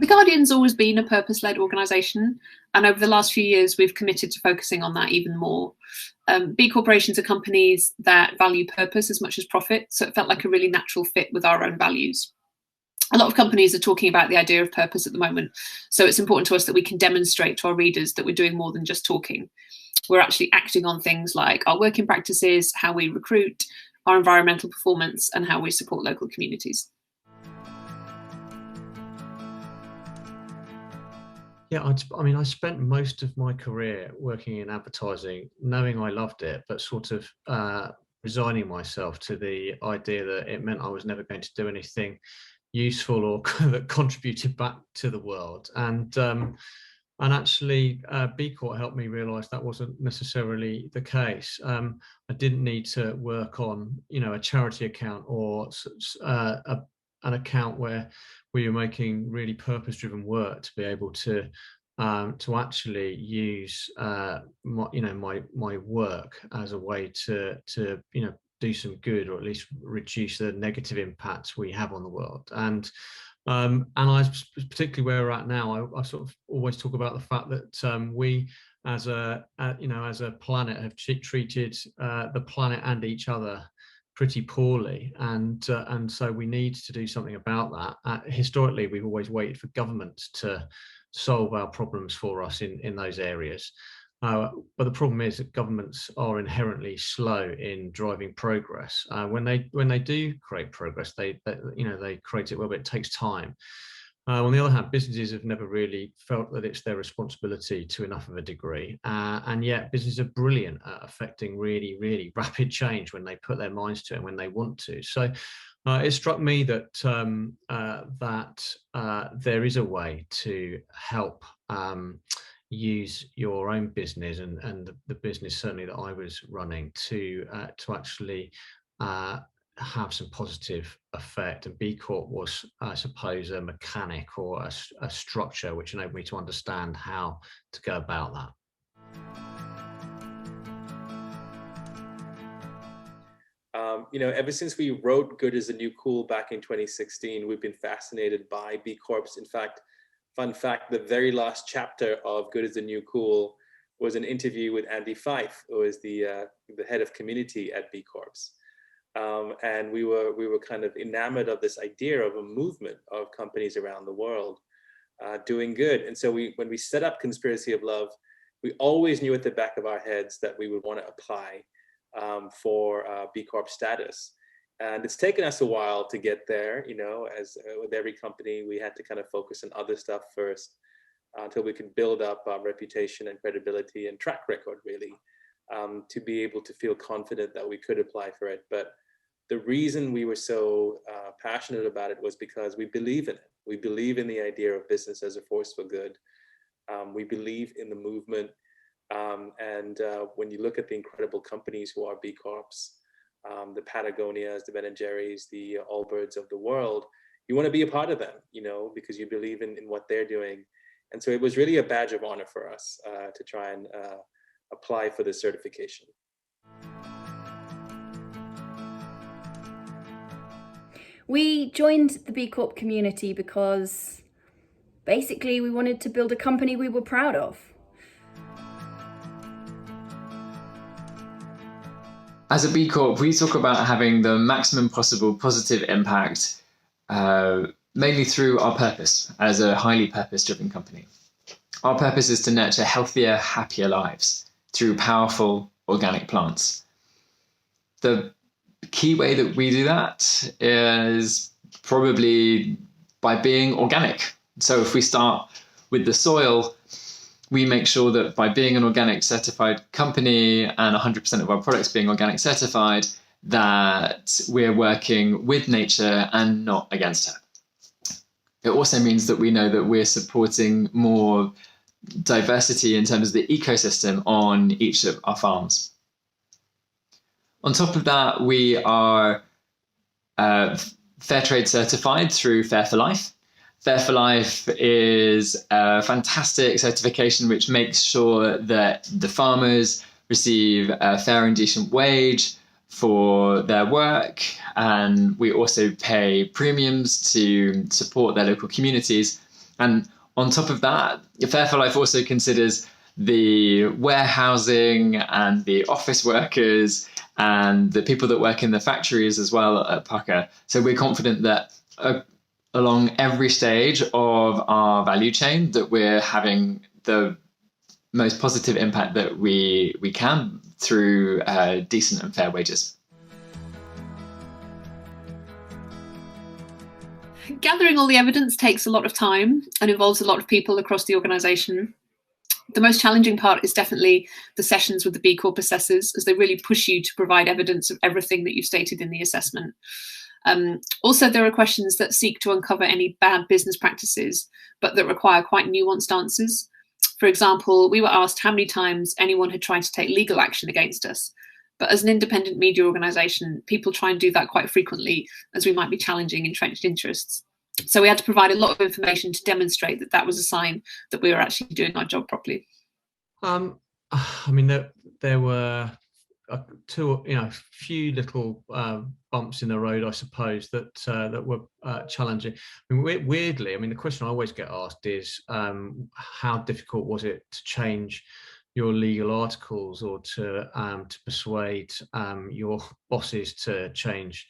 The Guardian's always been a purpose-led organisation, and over the last few years, we've committed to focusing on that even more. B corporations are companies that value purpose as much as profit, so it felt like a really natural fit with our own values. A lot of companies are talking about the idea of purpose at the moment, so it's important to us that we can demonstrate to our readers that we're doing more than just talking. We're actually acting on things like our working practices, how we recruit, our environmental performance, and how we support local communities. Yeah, I spent most of my career working in advertising, knowing I loved it, but sort of resigning myself to the idea that it meant I was never going to do anything useful or that contributed back to the world. And actually, B Corp helped me realise that wasn't necessarily the case. I didn't need to work on, a charity account or an account where we were making really purpose-driven work to be able to actually use my work as a way to do some good, or at least reduce the negative impacts we have on the world. And I particularly where we're at now, I sort of always talk about the fact that we as a planet have treated the planet and each other pretty poorly, and so we need to do something about that. Historically, we've always waited for governments to solve our problems for us in those areas. But the problem is that governments are inherently slow in driving progress. When they do create progress, they create it well, but it takes time. On the other hand, businesses have never really felt that it's their responsibility to enough of a degree, and yet businesses are brilliant at affecting really, really rapid change when they put their minds to it and when they want to. So it struck me that there is a way to help use your own business and the business certainly that I was running to actually have some positive effect. And B Corp was, I suppose, a mechanic or a structure which enabled me to understand how to go about that. Ever since we wrote Good is the New Cool back in 2016, we've been fascinated by B Corps. In fact, fun fact, the very last chapter of Good is the New Cool was an interview with Andy Fife, who is the head of community at B Corps. And we were kind of enamored of this idea of a movement of companies around the world doing good. And so when we set up Conspiracy of Love, we always knew at the back of our heads that we would want to apply for B Corp status. And it's taken us a while to get there. As with every company, we had to kind of focus on other stuff first until we could build up our reputation and credibility and track record, really, to be able to feel confident that we could apply for it. But the reason we were so passionate about it was because we believe in it. We believe in the idea of business as a force for good. We believe in the movement. And when you look at the incredible companies who are B Corps, the Patagonias, the Ben & Jerry's, the Allbirds of the world, you want to be a part of them, because you believe in what they're doing. And so it was really a badge of honor for us to try and apply for this certification. We joined the B Corp community because basically we wanted to build a company we were proud of. As a B Corp, we talk about having the maximum possible positive impact, mainly through our purpose as a highly purpose-driven company. Our purpose is to nurture healthier, happier lives through powerful organic plants. The key way that we do that is probably by being organic. So if we start with the soil, we make sure that by being an organic certified company and 100% of our products being organic certified, that we're working with nature and not against her. It also means that we know that we're supporting more diversity in terms of the ecosystem on each of our farms. On top of that, we are fair trade certified through Fair for Life. Fair for Life is a fantastic certification which makes sure that the farmers receive a fair and decent wage for their work, and we also pay premiums to support their local communities. And on top of that, Fair for Life also considers the warehousing and the office workers and the people that work in the factories as well at Pucker. So we're confident that along every stage of our value chain that we're having the most positive impact that we can through decent and fair wages. Gathering all the evidence takes a lot of time and involves a lot of people across the organisation. The most challenging part is definitely the sessions with the B Corp assessors, as they really push you to provide evidence of everything that you've stated in the assessment. Also, there are questions that seek to uncover any bad business practices, but that require quite nuanced answers. For example, we were asked how many times anyone had tried to take legal action against us. But as an independent media organisation, people try and do that quite frequently, as we might be challenging entrenched interests. So we had to provide a lot of information to demonstrate that that was a sign that we were actually doing our job properly. I mean, there were few little bumps in the road, I suppose, that were challenging. I mean, weirdly, I mean, the question I always get asked is, how difficult was it to change your legal articles or to persuade your bosses to change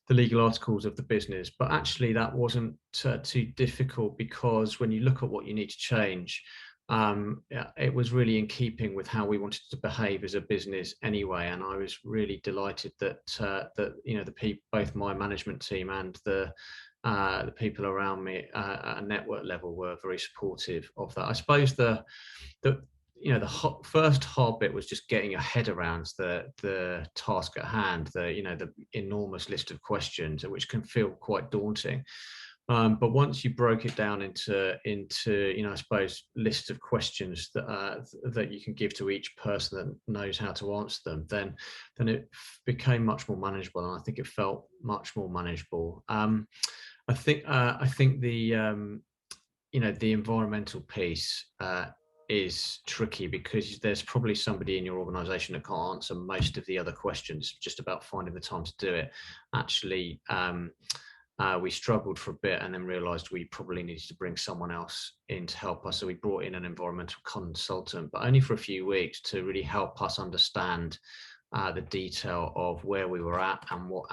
the legal articles of the business? But actually that wasn't too difficult, because when you look at what you need to change, it was really in keeping with how we wanted to behave as a business anyway. And I was really delighted that both my management team and the people around me at a network level were very supportive of that. I suppose the first hard bit was just getting your head around the task at hand, the enormous list of questions, which can feel quite daunting. But once you broke it down into I suppose lists of questions that you can give to each person that knows how to answer them, then it became much more manageable, and I think it felt much more manageable. I think the the environmental piece is tricky, because there's probably somebody in your organization that can't answer most of the other questions, just about finding the time to do it. Actually, we struggled for a bit and then realized we probably needed to bring someone else in to help us. So we brought in an environmental consultant, but only for a few weeks, to really help us understand the detail of where we were at and what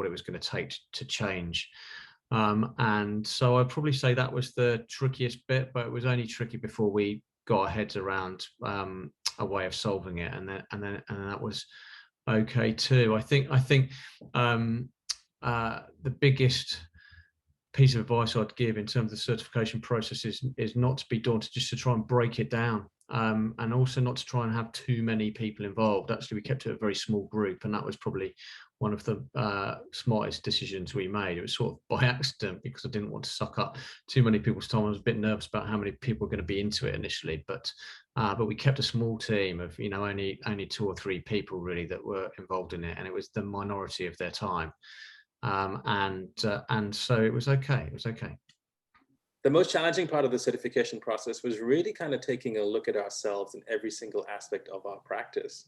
it was going to take to change. And so I'd probably say that was the trickiest bit, but it was only tricky before we got our heads around a way of solving it, and then that was okay too. I think the biggest piece of advice I'd give in terms of the certification process is not to be daunted, just to try and break it down, and also not to try and have too many people involved. Actually, we kept it a very small group, and that was probably one of the smartest decisions we made. It was sort of by accident, because I didn't want to suck up too many people's time. I was a bit nervous about how many people were going to be into it initially, but we kept a small team of only 2 or 3 people really that were involved in it, and it was the minority of their time. And so it was okay. It was okay. The most challenging part of the certification process was really kind of taking a look at ourselves in every single aspect of our practice.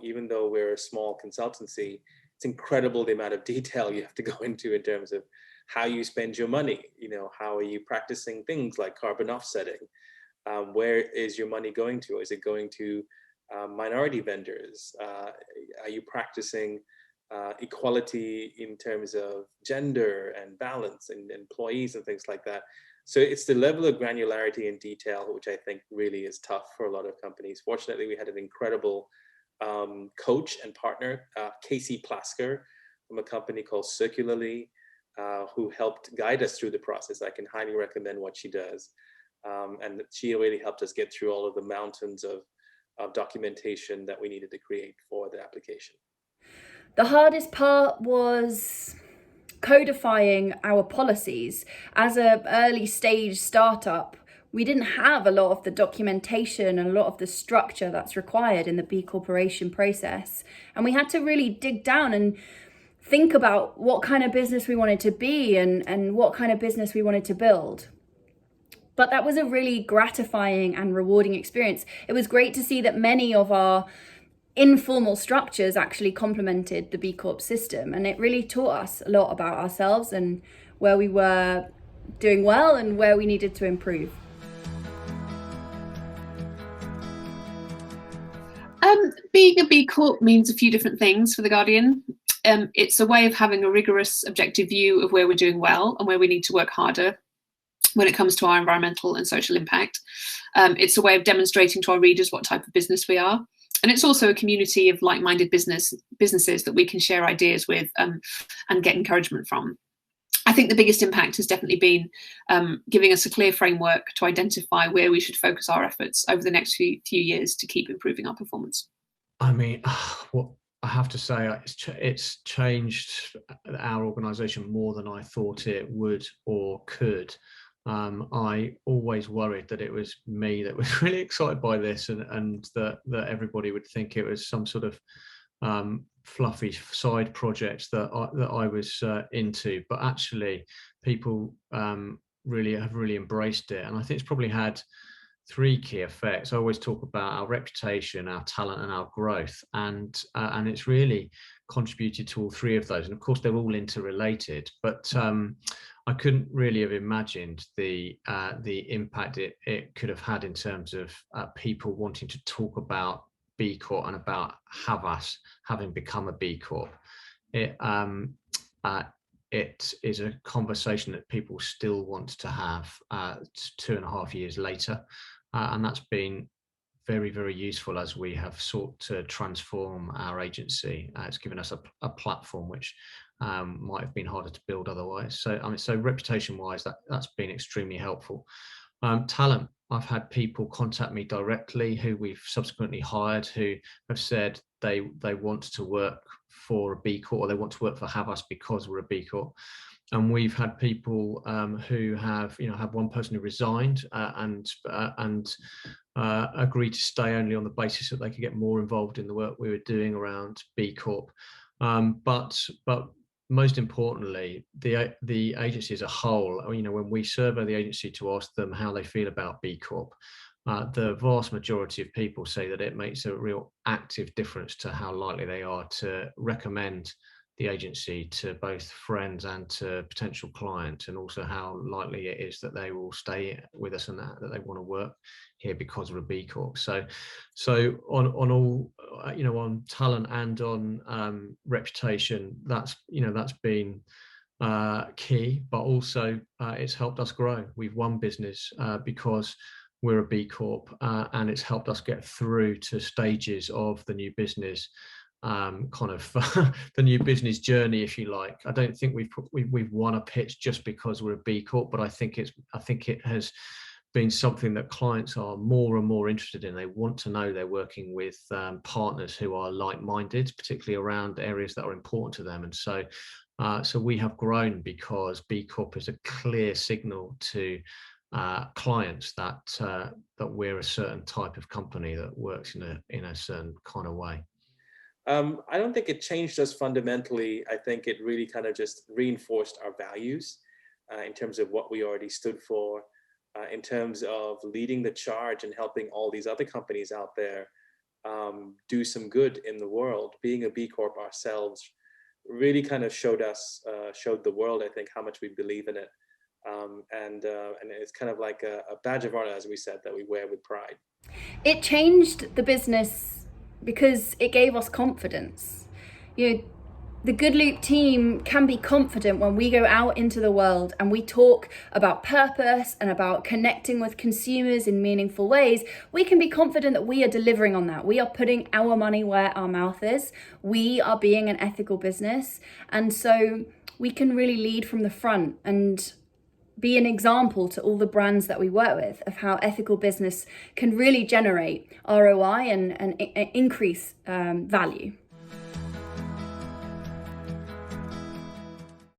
Even though we're a small consultancy, it's incredible the amount of detail you have to go into in terms of how you spend your money. How are you practicing things like carbon offsetting? Where is your money going to? Is it going to minority vendors? Are you practicing equality in terms of gender and balance and employees and things like that? So it's the level of granularity and detail which I think really is tough for a lot of companies. Fortunately, we had an incredible coach and partner, Casey Plasker, from a company called Circularly, who helped guide us through the process. I can highly recommend what she does. And she really helped us get through all of the mountains of documentation that we needed to create for the application. The hardest part was codifying our policies. As an early stage startup, we didn't have a lot of the documentation and a lot of the structure that's required in the B Corporation process. And we had to really dig down and think about what kind of business we wanted to be and what kind of business we wanted to build. But that was a really gratifying and rewarding experience. It was great to see that many of our informal structures actually complemented the B Corp system, and it really taught us a lot about ourselves and where we were doing well and where we needed to improve? Being a B Corp means a few different things for The Guardian. It's a way of having a rigorous, objective view of where we're doing well and where we need to work harder when it comes to our environmental and social impact. It's a way of demonstrating to our readers what type of business we are. And it's also a community of like-minded businesses that we can share ideas with and get encouragement from. I think the biggest impact has definitely been giving us a clear framework to identify where we should focus our efforts over the next few years to keep improving our performance. I mean, what I have to say, it's changed our organisation more than I thought it would or could. I always worried that it was me that was really excited by this, and that everybody would think it was some sort of fluffy side projects that I was into. But actually, people really have embraced it, and I think it's probably had three key effects. I always talk about our reputation, our talent, and our growth, and it's really contributed to all three of those. And of course, they're all interrelated. But I couldn't really have imagined the impact it could have had in terms of people wanting to talk about B Corp and about Havas having become a B Corp. It is a conversation that people still want to have 2.5 years later, and that's been very, very useful as we have sought to transform our agency. It's given us a platform which might have been harder to build otherwise. So, I mean, so reputation-wise, that's been extremely helpful. Talent, I've had people contact me directly who we've subsequently hired, who have said they want to work for a B Corp, or they want to work for Havas because we're a B Corp. And we've had people who have one person who resigned and agreed to stay only on the basis that they could get more involved in the work we were doing around B Corp. But most importantly, the agency as a whole, when we survey the agency to ask them how they feel about B Corp, the vast majority of people say that it makes a real active difference to how likely they are to recommend the agency to both friends and to potential clients, and also how likely it is that they will stay with us and that they want to work here because we're a B Corp. So on all, on talent and on reputation, that's been key, but also it's helped us grow. We've won business because we're a B Corp, and it's helped us get through to stages of the new business the new business journey, if you like. I don't think we've won a pitch just because we're a B Corp, but I think it has been something that clients are more and more interested in. They want to know they're working with partners who are like-minded, particularly around areas that are important to them. And so we have grown because B Corp is a clear signal to clients that we're a certain type of company that works in a certain kind of way. I don't think it changed us fundamentally. I think it really kind of just reinforced our values in terms of what we already stood for, in terms of leading the charge and helping all these other companies out there do some good in the world. Being a B Corp ourselves really kind of showed the world, I think, how much we believe in it. And it's kind of like a badge of honor, as we said, that we wear with pride. It changed the business because it gave us confidence. The Good Loop team can be confident when we go out into the world and we talk about purpose and about connecting with consumers in meaningful ways. We can be confident that we are delivering on that. We are putting our money where our mouth is. We are being an ethical business. And so we can really lead from the front and be an example to all the brands that we work with of how ethical business can really generate ROI and increase value.